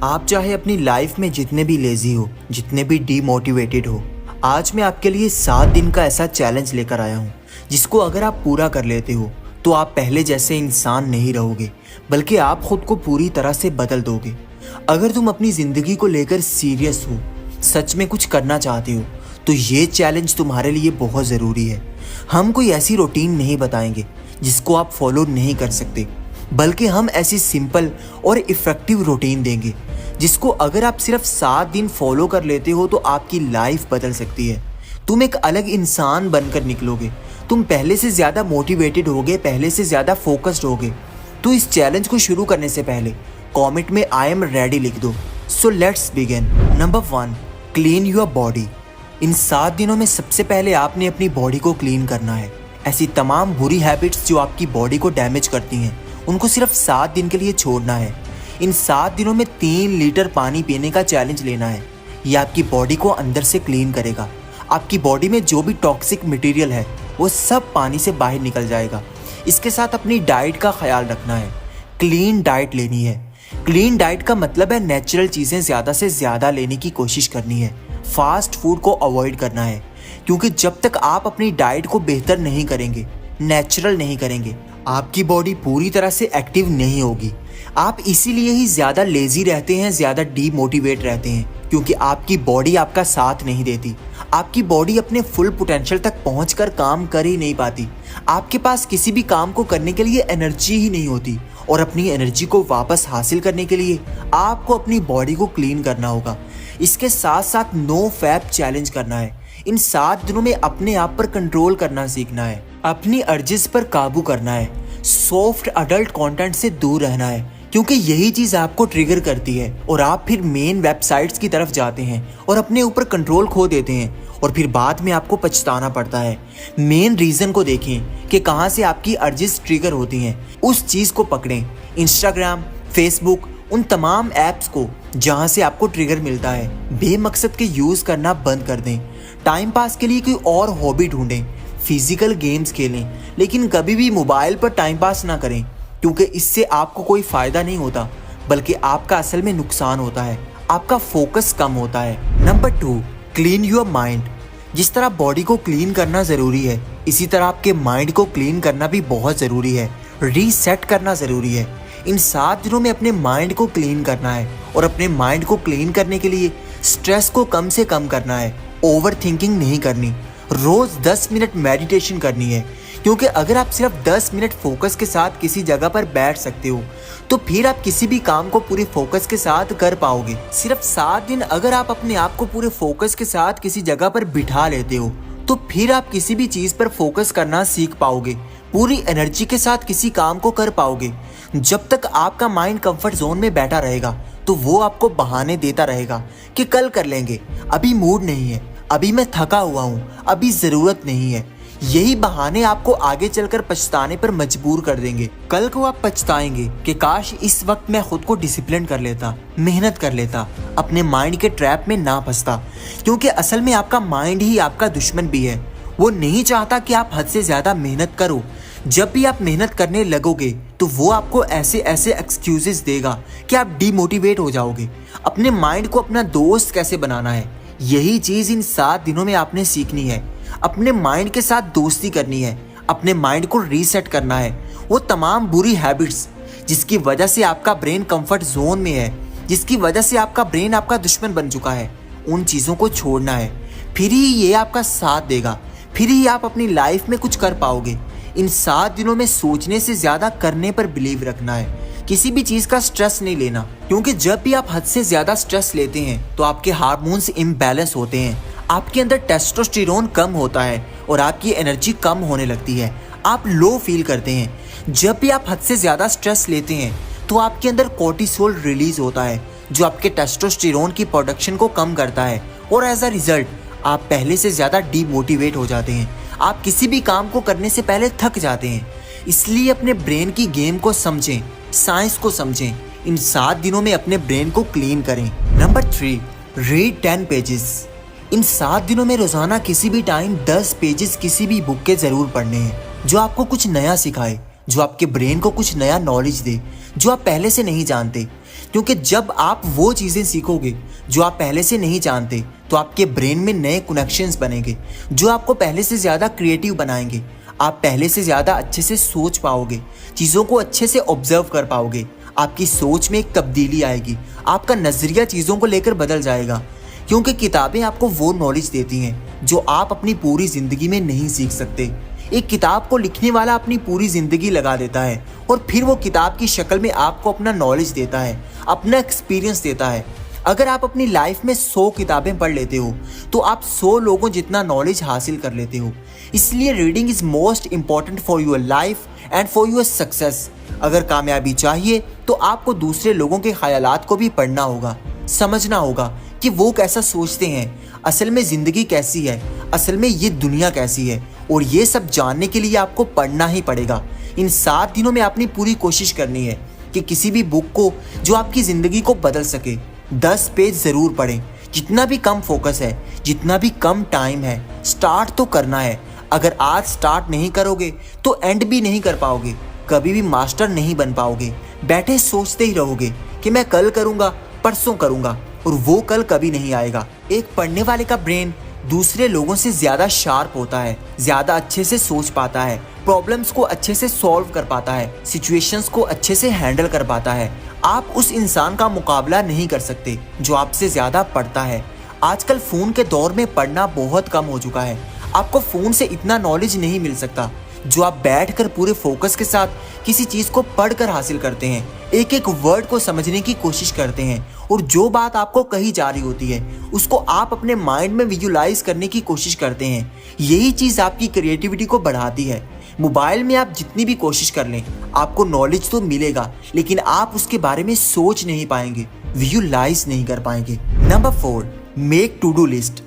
आप चाहे अपनी लाइफ में जितने भी लेजी हो, जितने भी डीमोटिवेटेड हो, आज मैं आपके लिए 7 दिन का ऐसा चैलेंज लेकर आया हूँ जिसको अगर आप पूरा कर लेते हो तो आप पहले जैसे इंसान नहीं रहोगे, बल्कि आप खुद को पूरी तरह से बदल दोगे। अगर तुम अपनी ज़िंदगी को लेकर सीरियस हो, सच में कुछ करना चाहते हो, तो ये चैलेंज तुम्हारे लिए बहुत ज़रूरी है। हम कोई ऐसी रूटीन नहीं बताएंगे जिसको आप फॉलो नहीं कर सकते, बल्कि हम ऐसी सिंपल और इफ़ेक्टिव रूटीन देंगे जिसको अगर आप सिर्फ 7 दिन फॉलो कर लेते हो तो आपकी लाइफ बदल सकती है। तुम एक अलग इंसान बनकर निकलोगे, तुम पहले से ज़्यादा मोटिवेटेड होगे, पहले से ज़्यादा फोकस्ड होगे। तो इस चैलेंज को शुरू करने से पहले कमेंट में आई एम रेडी लिख दो। So let's begin. Number 1, clean your body. इन 7 दिनों में सबसे पहले आपने अपनी बॉडी को क्लीन करना है। ऐसी तमाम बुरी हैबिट्स जो आपकी बॉडी को डैमेज करती हैं, उनको सिर्फ 7 दिन के लिए छोड़ना है। इन 7 दिनों में 3 लीटर पानी पीने का चैलेंज लेना है। यह आपकी बॉडी को अंदर से क्लीन करेगा। आपकी बॉडी में जो भी टॉक्सिक मटेरियल है वो सब पानी से बाहर निकल जाएगा। इसके साथ अपनी डाइट का ख्याल रखना है। क्लीन डाइट लेनी है। क्लीन डाइट का मतलब है नेचुरल चीज़ें ज़्यादा से ज़्यादा लेने की कोशिश करनी है। फास्ट फूड को अवॉइड करना है, क्योंकि जब तक आप अपनी डाइट को बेहतर नहीं करेंगे, नेचुरल नहीं करेंगे, आपकी बॉडी पूरी तरह से एक्टिव नहीं होगी। आप इसीलिए ही ज़्यादा लेजी रहते हैं, ज़्यादा डीमोटिवेट रहते हैं, क्योंकि आपकी बॉडी आपका साथ नहीं देती। आपकी बॉडी अपने फुल पोटेंशियल तक पहुंचकर काम कर ही नहीं पाती। आपके पास किसी भी काम को करने के लिए एनर्जी ही नहीं होती, और अपनी एनर्जी को वापस हासिल करने के लिए आपको अपनी बॉडी को क्लीन करना होगा। इसके साथ साथ नो फैप चैलेंज करना है। इन 7 दिनों में अपने आप पर कंट्रोल करना सीखना है, अपनी अर्जिस पर काबू करना है, सॉफ्ट अडल्ट कंटेंट से दूर रहना है, क्योंकि यही चीज़ आपको ट्रिगर करती है और आप फिर मेन वेबसाइट्स की तरफ जाते हैं और अपने ऊपर कंट्रोल खो देते हैं, और फिर बाद में आपको पछताना पड़ता है। मेन रीज़न को देखें कि कहाँ से आपकी अर्जिस ट्रिगर होती हैं, उस चीज़ को पकड़ें। इंस्टाग्राम, फेसबुक, उन तमाम ऐप्स को जहाँ से आपको ट्रिगर मिलता है, बेमकसद के यूज़ करना बंद कर दें। टाइम पास के लिए कोई और हॉबी ढूंढें, फिजिकल गेम्स खेलें, लेकिन कभी भी मोबाइल पर टाइम पास ना करें, क्योंकि इससे आपको कोई फ़ायदा नहीं होता, बल्कि आपका असल में नुकसान होता है। आपका फोकस कम होता है। Number 2, clean your mind. जिस तरह बॉडी को क्लीन करना ज़रूरी है, इसी तरह आपके माइंड को क्लीन करना भी बहुत ज़रूरी है। रीसेट करना ज़रूरी है। इन 7 दिनों में अपने माइंड को क्लीन करना है, और अपने माइंड को क्लीन करने के लिए स्ट्रेस को कम से कम करना है। ओवर थिंकिंग नहीं करनी। रोज़ 10 मिनट मेडिटेशन करनी है, क्योंकि अगर आप सिर्फ 10 मिनट फोकस के साथ किसी जगह पर बैठ सकते हो तो फिर आप किसी भी काम को पूरे फोकस के साथ कर पाओगे। सिर्फ 7 दिन अगर आप अपने आप को पूरे फोकस के साथ किसी जगह पर बिठा लेते हो तो फिर आप किसी भी चीज़ पर फोकस करना सीख पाओगे, पूरी एनर्जी के साथ किसी काम को कर पाओगे। जब तक आपका माइंड कंफर्ट जोन में बैठा रहेगा तो वो आपको बहाने देता रहेगा कि कल कर लेंगे, अभी मूड नहीं है, अभी मैं थका हुआ हूँ, अभी ज़रूरत नहीं है। यही बहाने आपको आगे चलकर पछताने पर मजबूर कर देंगे। कल को आप पछताएंगे कि काश इस वक्त मैं खुद को डिसिप्लिन कर लेता, मेहनत कर लेता, अपने माइंड के ट्रैप में ना फंसता, क्योंकि असल में आपका माइंड ही आपका दुश्मन भी है। वो नहीं चाहता कि आप हद से ज़्यादा मेहनत करो। जब भी आप मेहनत करने लगोगे तो वो आपको ऐसे ऐसे एक्सक्यूजेस देगा कि आप डीमोटिवेट हो जाओगे। अपने माइंड को अपना दोस्त कैसे बनाना है, यही चीज़ इन 7 दिनों में आपने सीखनी है। अपने माइंड के साथ दोस्ती करनी है, अपने माइंड को रीसेट करना है। वो तमाम बुरी हैबिट्स जिसकी वजह से आपका ब्रेन कंफर्ट जोन में है, जिसकी वजह से आपका ब्रेन आपका दुश्मन बन चुका है, उन चीज़ों को छोड़ना है। फिर ही ये आपका साथ देगा, फिर ही आप अपनी लाइफ में कुछ कर पाओगे। इन 7 दिनों में सोचने से ज़्यादा करने पर बिलीव रखना है। किसी भी चीज़ का स्ट्रेस नहीं लेना, क्योंकि जब भी आप हद से ज़्यादा स्ट्रेस लेते हैं तो आपके हार्मोन्स इम्बैलेंस होते हैं, आपके अंदर टेस्टोस्टेरोन कम होता है और आपकी एनर्जी कम होने लगती है, आप लो फील करते हैं। जब भी आप हद से ज़्यादा स्ट्रेस लेते हैं तो आपके अंदर कोर्टिसोल रिलीज होता है, जो आपके टेस्टोस्टेरोन की प्रोडक्शन को कम करता है, और एज अ रिजल्ट आप पहले से ज़्यादा डीमोटिवेट हो जाते हैं। आप किसी भी काम को करने से पहले थक जाते हैं। इसलिए अपने ब्रेन की गेम को समझें, साइंस को समझें। इन 7 दिनों में अपने ब्रेन को क्लीन करें। Number 3, read 10 pages. इन 7 दिनों में रोज़ाना किसी भी टाइम 10 पेजेस किसी भी बुक के ज़रूर पढ़ने हैं जो आपको कुछ नया सिखाए, जो आपके ब्रेन को कुछ नया नॉलेज दे जो आप पहले से नहीं जानते। क्योंकि जब आप वो चीज़ें सीखोगे जो आप पहले से नहीं जानते तो आपके ब्रेन में नए कनेक्शंस बनेंगे जो आपको पहले से ज़्यादा क्रिएटिव बनाएंगे। आप पहले से ज़्यादा अच्छे से सोच पाओगे, चीज़ों को अच्छे से ऑब्जर्व कर पाओगे, आपकी सोच में एक तब्दीली आएगी, आपका नज़रिया चीज़ों को लेकर बदल जाएगा। क्योंकि किताबें आपको वो नॉलेज देती हैं जो आप अपनी पूरी ज़िंदगी में नहीं सीख सकते। एक किताब को लिखने वाला अपनी पूरी ज़िंदगी लगा देता है और फिर वो किताब की शक्ल में आपको अपना नॉलेज देता है, अपना एक्सपीरियंस देता है। अगर आप अपनी लाइफ में 100 किताबें पढ़ लेते हो तो आप 100 लोगों जितना नॉलेज हासिल कर लेते हो। इसलिए reading is most important for your life and for your success. अगर कामयाबी चाहिए तो आपको दूसरे लोगों के ख्यालात को भी पढ़ना होगा, समझना होगा कि वो कैसा सोचते हैं, असल में ज़िंदगी कैसी है, असल में ये दुनिया कैसी है। और ये सब जानने के लिए आपको पढ़ना ही पड़ेगा। इन 7 दिनों में अपनी पूरी कोशिश करनी है कि किसी भी बुक को जो आपकी ज़िंदगी को बदल सके 10 पेज ज़रूर पढ़ें। जितना भी कम फोकस है, जितना भी कम टाइम है, स्टार्ट तो करना है। अगर आज स्टार्ट नहीं करोगे तो एंड भी नहीं कर पाओगे, कभी भी मास्टर नहीं बन पाओगे। बैठे सोचते ही रहोगे कि मैं कल करूँगा, परसों करूँगा, और वो कल कभी नहीं आएगा। एक पढ़ने वाले का ब्रेन दूसरे लोगों से ज़्यादा शार्प होता है, ज़्यादा अच्छे से सोच पाता है, प्रॉब्लम्स को अच्छे से सॉल्व कर पाता है, सिचुएशंस को अच्छे से हैंडल कर पाता है। आप उस इंसान का मुकाबला नहीं कर सकते जो आपसे ज़्यादा पढ़ता है। आजकल फ़ोन के दौर में पढ़ना बहुत कम हो चुका है। आपको फ़ोन से इतना नॉलेज नहीं मिल सकता जो आप बैठकर पूरे फोकस के साथ किसी चीज़ को पढ़कर हासिल करते हैं, एक एक वर्ड को समझने की कोशिश करते हैं, और जो बात आपको कही जा रही होती है उसको आप अपने माइंड में विजुलाइज करने की कोशिश करते हैं। यही चीज़ आपकी क्रिएटिविटी को बढ़ाती है। मोबाइल में आप जितनी भी कोशिश कर लें आपको नॉलेज तो मिलेगा, लेकिन आप उसके बारे में सोच नहीं पाएंगे, विजुलाइज नहीं कर पाएंगे। Number 4, make to do list.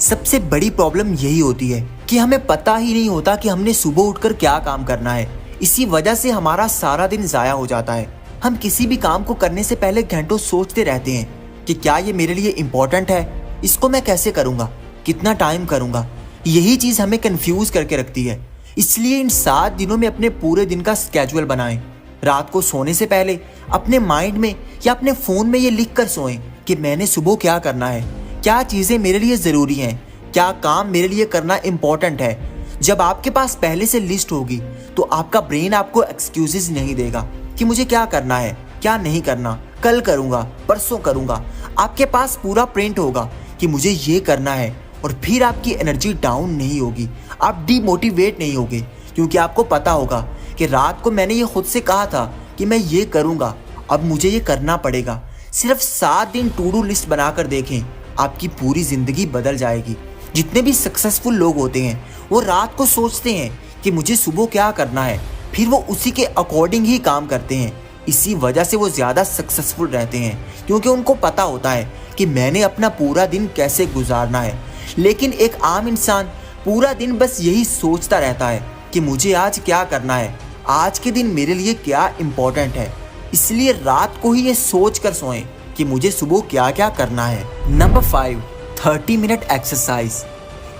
सबसे बड़ी प्रॉब्लम यही होती है कि हमें पता ही नहीं होता कि हमने सुबह उठकर क्या काम करना है। इसी वजह से हमारा सारा दिन ज़ाया हो जाता है। हम किसी भी काम को करने से पहले घंटों सोचते रहते हैं कि क्या ये मेरे लिए इम्पोर्टेंट है, इसको मैं कैसे करूँगा, कितना टाइम करूँगा। यही चीज़ हमें कंफ्यूज करके रखती है। इसलिए इन 7 दिनों में अपने पूरे दिन का स्केड्यूल बनाएं। रात को सोने से पहले अपने माइंड में या अपने फ़ोन में ये लिख कर सोएं कि मैंने सुबह क्या करना है, क्या चीज़ें मेरे लिए ज़रूरी हैं, क्या काम मेरे लिए करना इम्पोर्टेंट है। जब आपके पास पहले से लिस्ट होगी तो आपका ब्रेन आपको एक्सक्यूजेस नहीं देगा कि मुझे क्या करना है, क्या नहीं करना, कल करूँगा, परसों करूँगा। आपके पास पूरा प्रिंट होगा कि मुझे ये करना है, और फिर आपकी एनर्जी डाउन नहीं होगी, आप डीमोटिवेट नहीं होगे, क्योंकि आपको पता होगा कि रात को मैंने ये खुद से कहा था कि मैं ये करूँगा, अब मुझे ये करना पड़ेगा। सिर्फ 7 दिन टू डू लिस्ट बनाकर देखें, आपकी पूरी ज़िंदगी बदल जाएगी। जितने भी सक्सेसफुल लोग होते हैं वो रात को सोचते हैं कि मुझे सुबह क्या करना है, फिर वो उसी के अकॉर्डिंग ही काम करते हैं। इसी वजह से वो ज़्यादा सक्सेसफुल रहते हैं, क्योंकि उनको पता होता है कि मैंने अपना पूरा दिन कैसे गुजारना है। लेकिन एक आम इंसान पूरा दिन बस यही सोचता रहता है कि मुझे आज क्या करना है, आज के दिन मेरे लिए क्या इम्पोर्टेंट है। इसलिए रात को ही ये सोच कर सोएं कि मुझे सुबह क्या क्या करना है। Number 5, 30 minute exercise.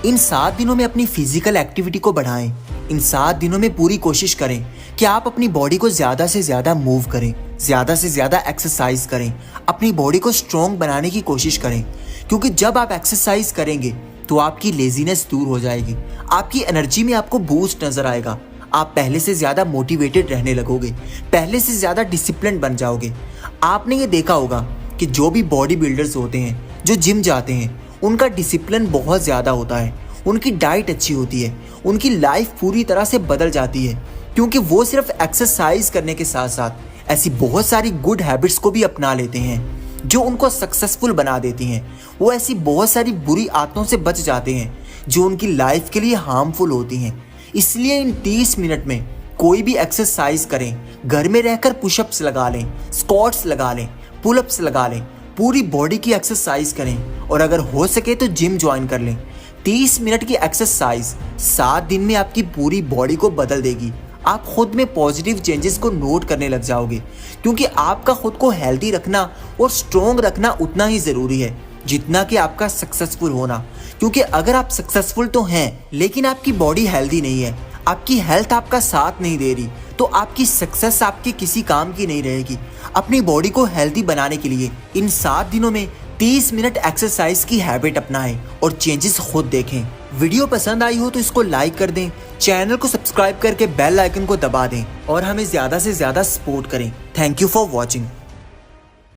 इन 7 दिनों में अपनी फिजिकल एक्टिविटी को बढ़ाएं। इन 7 दिनों में पूरी कोशिश करें कि आप अपनी बॉडी को ज़्यादा से ज़्यादा मूव करें, ज़्यादा से ज़्यादा एक्सरसाइज करें, अपनी बॉडी को स्ट्रॉन्ग बनाने की कोशिश करें। क्योंकि जब आप एक्सरसाइज करेंगे तो आपकी लेजीनेस दूर हो जाएगी, आपकी एनर्जी में आपको बूस्ट नज़र आएगा, आप पहले से ज़्यादा मोटिवेटेड रहने लगोगे, पहले से ज़्यादा डिसिप्लिन बन जाओगे। आपने ये देखा होगा कि जो भी बॉडी बिल्डर्स होते हैं, जो जिम जाते हैं, उनका डिसिप्लिन बहुत ज़्यादा होता है, उनकी डाइट अच्छी होती है, उनकी लाइफ पूरी तरह से बदल जाती है, क्योंकि वो सिर्फ एक्सरसाइज करने के साथ साथ ऐसी बहुत सारी गुड हैबिट्स को भी अपना लेते हैं जो उनको सक्सेसफुल बना देती हैं। वो ऐसी बहुत सारी बुरी आदतों से बच जाते हैं जो उनकी लाइफ के लिए हार्मफुल होती हैं। इसलिए इन 30 मिनट में कोई भी एक्सरसाइज करें, घर में रहकर पुशअप्स लगा लें, स्क्वाट्स लगा लें, पुलअप्स लगा लें, पूरी बॉडी की एक्सरसाइज करें, और अगर हो सके तो जिम ज्वाइन कर लें। 30 मिनट की एक्सरसाइज 7 दिन में आपकी पूरी बॉडी को बदल देगी। आप खुद में पॉजिटिव चेंजेस को नोट करने लग जाओगे, क्योंकि आपका खुद को हेल्दी रखना और स्ट्रॉन्ग रखना उतना ही ज़रूरी है जितना कि आपका सक्सेसफुल होना। क्योंकि अगर आप सक्सेसफुल तो हैं लेकिन आपकी बॉडी हेल्दी नहीं है, आपकी हेल्थ आपका साथ नहीं दे रही, तो आपकी सक्सेस आपके किसी काम की नहीं रहेगी। अपनी बॉडी को हेल्दी बनाने के लिए इन 7 दिनों में 30 मिनट एक्सरसाइज की हैबिट अपनाएं और चेंजेस खुद देखें। वीडियो पसंद आई हो तो इसको लाइक कर दें, चैनल को सब्सक्राइब करके बेल आइकन को दबा दें और हमें ज़्यादा से ज़्यादा सपोर्ट करें। Thank you for watching.